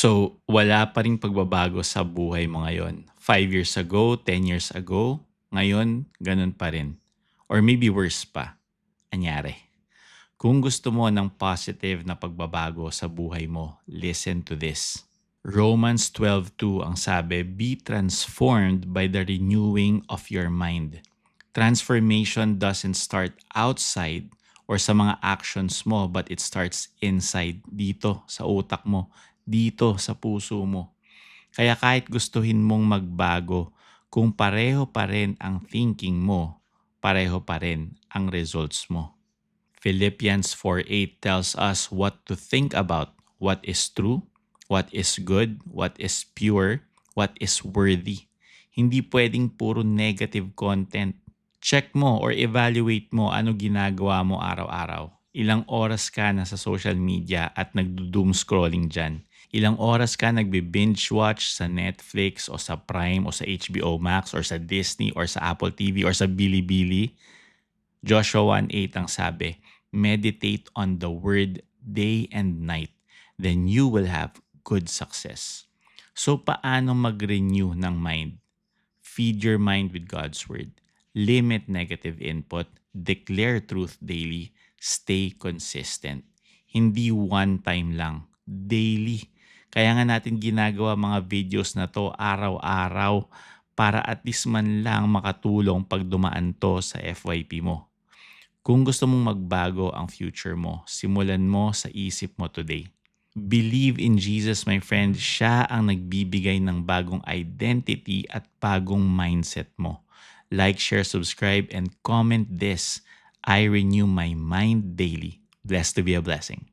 So, wala pa ring pagbabago sa buhay mo ngayon. 5 years ago, 10 years ago, ngayon, ganun pa rin. Or maybe worse pa, anyari. Kung gusto mo ng positive na pagbabago sa buhay mo, listen to this. Romans 12:2 ang sabi, be transformed by the renewing of your mind. Transformation doesn't start outside or sa mga actions mo, but it starts inside, dito sa utak mo, dito sa puso mo. Kaya kahit gustuhin mong magbago, kung pareho pa rin ang thinking mo, pareho pa rin ang results mo. Philippians 4:8 tells us what to think about, what is true, what is good, what is pure, what is worthy. Hindi pwedeng puro negative content. Check mo or evaluate mo ano ginagawa mo araw-araw. Ilang oras ka na sa social media at nagdo-doom scrolling dyan. Ilang oras ka nagbe-binge watch sa Netflix o sa Prime o sa HBO Max or sa Disney or sa Apple TV or sa Bilibili. Joshua 1:8 ang sabi, meditate on the word day and night, then you will have good success. So paano mag-renew ng mind? Feed your mind with God's word. Limit negative input. Declare truth daily. Stay consistent. Hindi one time lang. Daily. Kaya nga natin ginagawa mga videos na to araw-araw para at least man lang makatulong pag dumaan to sa FYP mo. Kung gusto mong magbago ang future mo, simulan mo sa isip mo today. Believe in Jesus, my friend. Siya ang nagbibigay ng bagong identity at bagong mindset mo. Like, share, subscribe, and comment this. I renew my mind daily. Blessed to be a blessing.